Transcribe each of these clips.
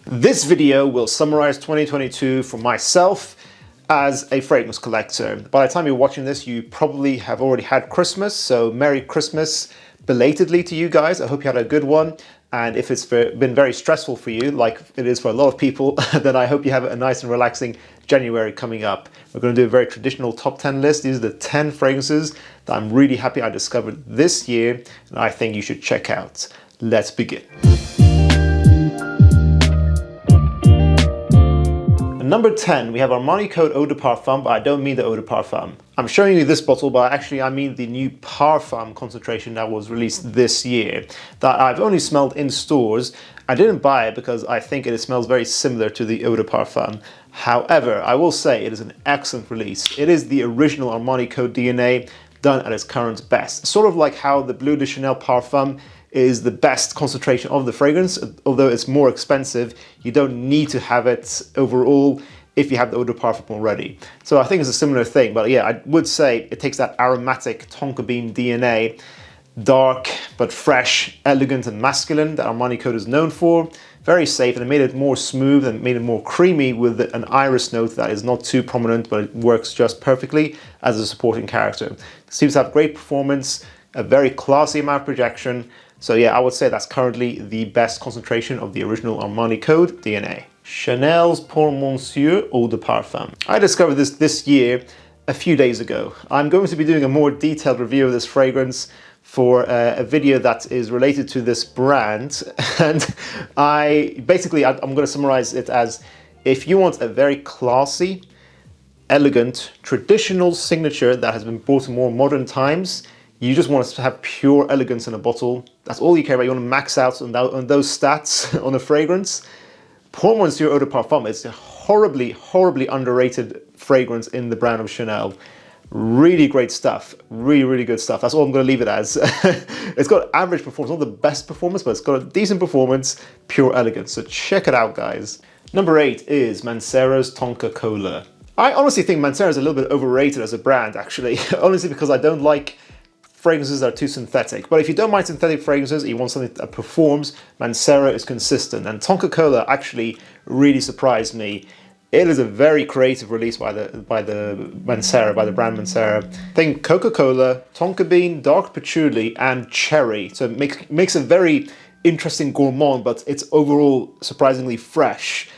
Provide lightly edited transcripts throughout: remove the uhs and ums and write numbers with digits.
This video will summarize 2022 for myself as a fragrance collector. By the time you're watching this, you probably have already had Christmas, so Merry Christmas belatedly to you guys. I hope you had a good one. And if it's been very stressful for you, like it is for a lot of people, then I hope you have a nice and relaxing January coming up. We're going to do a very traditional top 10 list. These are the 10 fragrances that I'm really happy I discovered this year, and I think you should check out. Let's begin. Number 10, we have Armani Code Eau de Parfum, but I don't mean the Eau de Parfum. I'm showing you this bottle, but actually I mean the new Parfum concentration that was released this year, that I've only smelled in stores. I didn't buy it because I think it smells very similar to the Eau de Parfum. However, I will say it is an excellent release. It is the original Armani Code DNA done at its current best. Sort of like how the Bleu de Chanel Parfum is the best concentration of the fragrance. Although it's more expensive, you don't need to have it overall if you have the Eau de Parfum already. So I think it's a similar thing, but yeah, I would say it takes that aromatic Tonka bean DNA, dark but fresh, elegant and masculine that Armani Code is known for. Very safe, and it made it more smooth and made it more creamy with an iris note that is not too prominent, but it works just perfectly as a supporting character. It seems to have great performance, a very classy amount of projection. So yeah, I would say that's currently the best concentration of the original Armani Code DNA. Chanel's Pour Monsieur Eau de Parfum. I discovered this year a few days ago. I'm going to be doing a more detailed review of this fragrance for a video that is related to this brand. And I'm going to summarize it as, if you want a very classy, elegant, traditional signature that has been brought to more modern times, you just want to have pure elegance in a bottle. That's all you care about. You want to max out on those stats on a fragrance. Pour Monsieur Eau de Parfum is a horribly, horribly underrated fragrance in the brand of Chanel. Really great stuff. Really, really good stuff. That's all I'm going to leave it as. It's got average performance, not the best performance, but it's got a decent performance, pure elegance. So check it out, guys. Number 8 is Mancera's Tonka Cola. I honestly think Mancera is a little bit overrated as a brand, actually. Honestly, because I don't like fragrances that are too synthetic. But if you don't mind synthetic fragrances, you want something that performs, Mancera is consistent. And Tonka Cola actually really surprised me. It is a very creative release by the brand Mancera. Think Coca-Cola, tonka bean, dark patchouli, and cherry. So it makes a very interesting gourmand, but it's overall surprisingly fresh.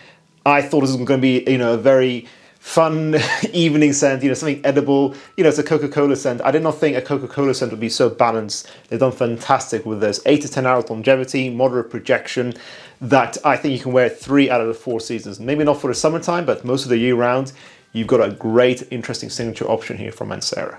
I thought this was going to be, a very fun evening scent, something edible. It's a Coca-Cola scent. I did not think a Coca-Cola scent would be so balanced. They've done fantastic with this. 8 to 10 hours longevity, moderate projection, that I think you can wear 3 out of the 4 seasons. Maybe not for the summertime, but most of the year round, you've got a great, interesting signature option here from Mancera.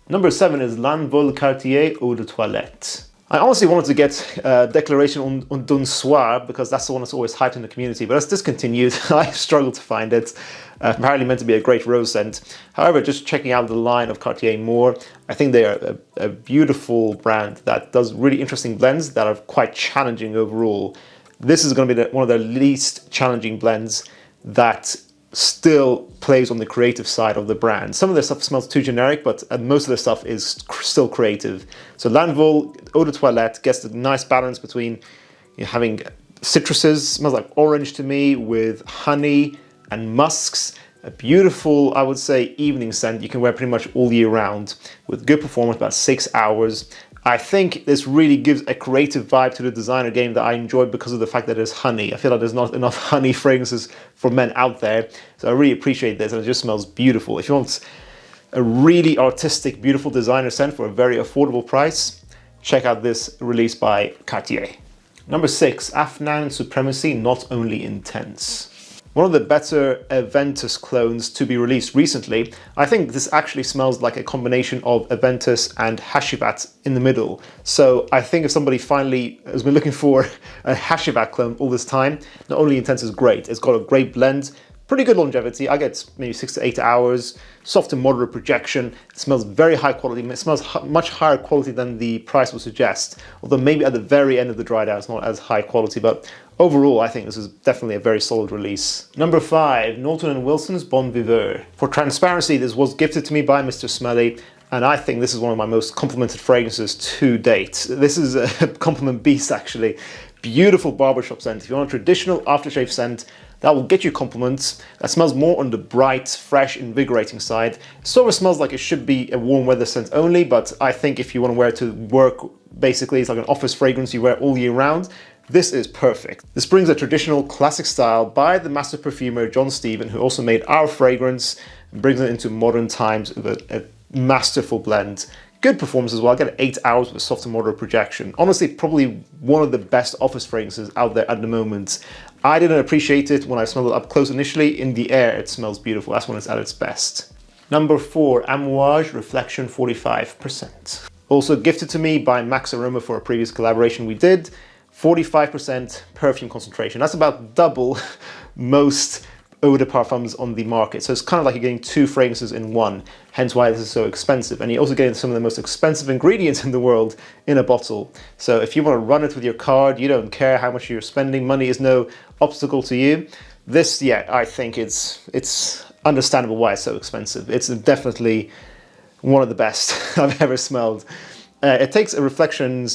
Number 7 is L'Envol Cartier Eau de Toilette. I honestly wanted to get Declaration on D'un Soir because that's the one that's always hyped in the community, but it's discontinued. I struggled to find it. Apparently meant to be a great rose scent. However, just checking out the line of Cartier more, I think they are a beautiful brand that does really interesting blends that are quite challenging overall. This is going to be one of the least challenging blends that still plays on the creative side of the brand. Some of the stuff smells too generic, but most of the stuff is still creative. So L'Envol Eau de Toilette gets a nice balance between having citruses, smells like orange to me, with honey and musks. A beautiful, I would say, evening scent you can wear pretty much all year round with good performance, about 6 hours. I think this really gives a creative vibe to the designer game that I enjoy because of the fact that there's honey. I feel like there's not enough honey fragrances for men out there. So I really appreciate this, and it just smells beautiful. If you want a really artistic, beautiful designer scent for a very affordable price, check out this release by Cartier. Number 6, Afnan Supremacy Not Only Intense. One of the better Aventus clones to be released recently. I think this actually smells like a combination of Aventus and Hashivat in the middle. So I think if somebody finally has been looking for a Hashivat clone all this time, Not Only Intense is great. It's got a great blend, pretty good longevity. I get maybe 6 to 8 hours, soft and moderate projection. It smells very high quality. It smells much higher quality than the price would suggest. Although maybe at the very end of the dry down, it's not as high quality, but overall, I think this is definitely a very solid release. Number 5, Naughton & Wilson's Bon Viveur. For transparency, this was gifted to me by Mr. Smelly, and I think this is one of my most complimented fragrances to date. This is a compliment beast, actually. beautiful barbershop scent. If you want a traditional aftershave scent, that will get you compliments. That smells more on the bright, fresh, invigorating side. It sort of smells like it should be a warm weather scent only, but I think if you want to wear it to work, basically it's like an office fragrance you wear all year round, this is perfect. This brings a traditional classic style by the master perfumer John Stephen, who also made our fragrance, and brings it into modern times with a masterful blend. Good performance as well. I get 8 hours with a soft and moderate projection. Honestly, probably one of the best office fragrances out there at the moment. I didn't appreciate it when I smelled it up close initially. In the air, it smells beautiful. That's when it's at its best. Number 4, Amouage Reflection 45%. Also gifted to me by Max Aroma for a previous collaboration we did. 45% perfume concentration. That's about double most eau de parfums on the market. So it's kind of like you're getting 2 fragrances in one, hence why this is so expensive. And you're also getting some of the most expensive ingredients in the world in a bottle. So if you want to run it with your card, you don't care how much you're spending, money is no obstacle to you. This, yeah, I think it's understandable why it's so expensive. It's definitely one of the best I've ever smelled. It takes a Reflection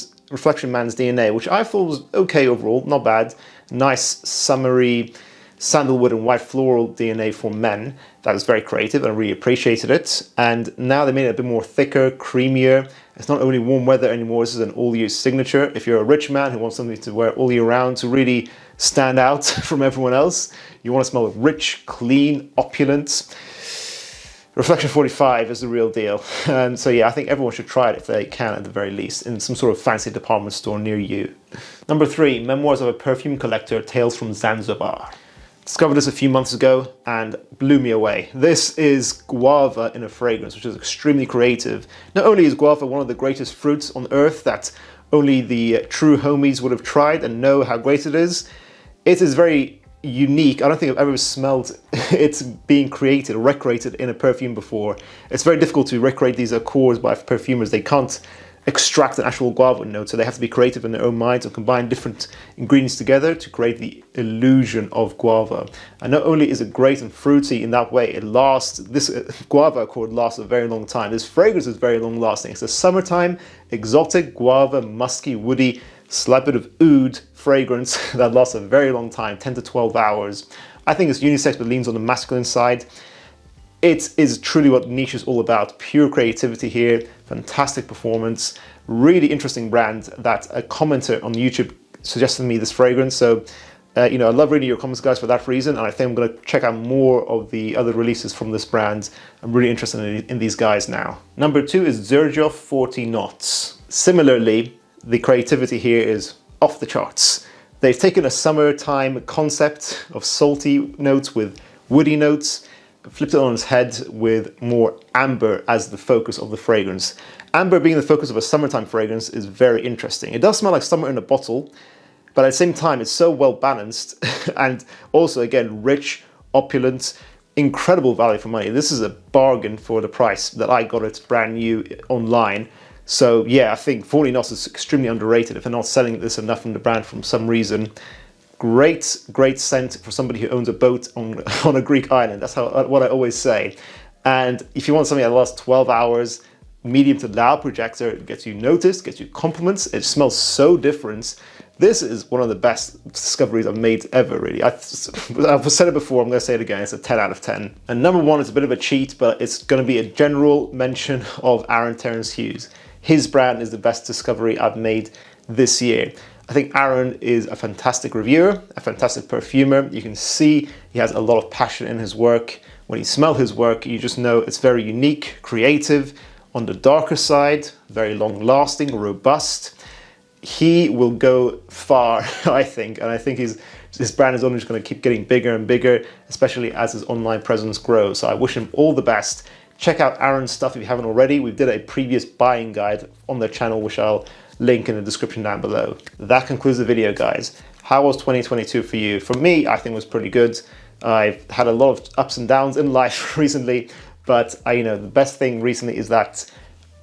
Man's DNA, which I thought was okay overall, not bad. Nice, summery, sandalwood and white floral DNA for men. That was very creative and I really appreciated it. And now they made it a bit more thicker, creamier. It's not only warm weather anymore, this is an all-year signature. If you're a rich man who wants something to wear all year round to really stand out from everyone else, you want to smell rich, clean, opulent. Reflection 45 is the real deal. And so yeah, I think everyone should try it if they can at the very least, in some sort of fancy department store near you. Number 3, Memoirs of a Perfume Collector, Tales from Zanzibar. Discovered this a few months ago and blew me away. This is guava in a fragrance, which is extremely creative. Not only is guava one of the greatest fruits on earth that only the true homies would have tried and know how great it is very unique. I don't think I've ever smelled it being created or recreated in a perfume before. It's very difficult to recreate these accords by perfumers. They can't extract an actual guava note, so they have to be creative in their own minds and combine different ingredients together to create the illusion of guava. And not only is it great and fruity in that way, it lasts, this guava accord lasts a very long time. This fragrance is very long lasting. It's a summertime, exotic, guava, musky, woody, slight bit of oud fragrance that lasts a very long time, 10 to 12 hours. I think it's unisex but leans on the masculine side. It is truly what niche is all about. Pure creativity here, fantastic performance, really interesting brand that a commenter on YouTube suggested me this fragrance. So, I love reading your comments, guys, for that reason. And I think I'm going to check out more of the other releases from this brand. I'm really interested in these guys now. Number 2 is Xerjoff 40 Knots. Similarly, the creativity here is off the charts. They've taken a summertime concept of salty notes with woody notes, flipped it on its head with more amber as the focus of the fragrance. Amber being the focus of a summertime fragrance is very interesting. It does smell like summer in a bottle, but at the same time, it's so well balanced and also, again, rich, opulent, incredible value for money. This is a bargain for the price that I got it brand new online. So yeah, I think 40 Knots is extremely underrated if they're not selling this enough from the brand for some reason. Great scent for somebody who owns a boat on a Greek island. That's what I always say. And if you want something that lasts 12 hours, medium to loud projector, it gets you noticed, gets you compliments. It smells so different. This is one of the best discoveries I've made ever, really. I've said it before, I'm going to say it again. It's a 10 out of 10. And number 1 is a bit of a cheat, but it's going to be a general mention of Terence Hughes. His brand is the best discovery I've made this year. I think Aaron is a fantastic reviewer, a fantastic perfumer. You can see he has a lot of passion in his work. When you smell his work, you just know it's very unique, creative, on the darker side, very long lasting, robust. He will go far, I think, and I think his brand is only just going to keep getting bigger and bigger, especially as his online presence grows. So I wish him all the best. Check out Aaron's stuff if you haven't already. We did a previous buying guide on their channel, which I'll link in the description down below. That concludes the video, guys. How was 2022 for you? For me, I think it was pretty good. I've had a lot of ups and downs in life recently, but the best thing recently is that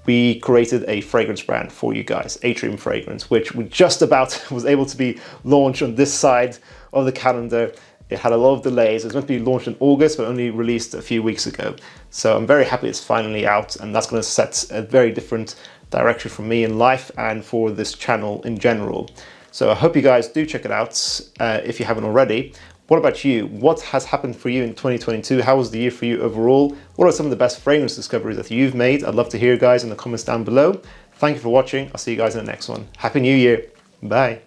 we created a fragrance brand for you guys, Atrium Fragrance, which we just about was able to be launched on this side of the calendar. It had a lot of delays. It was meant to be launched in August, but only released a few weeks ago. So I'm very happy it's finally out, and that's going to set a very different direction for me in life and for this channel in general. So I hope you guys do check it out if you haven't already. What about you? What has happened for you in 2022? How was the year for you overall? What are some of the best fragrance discoveries that you've made? I'd love to hear, guys, in the comments down below. Thank you for watching. I'll see you guys in the next one. Happy New Year. Bye.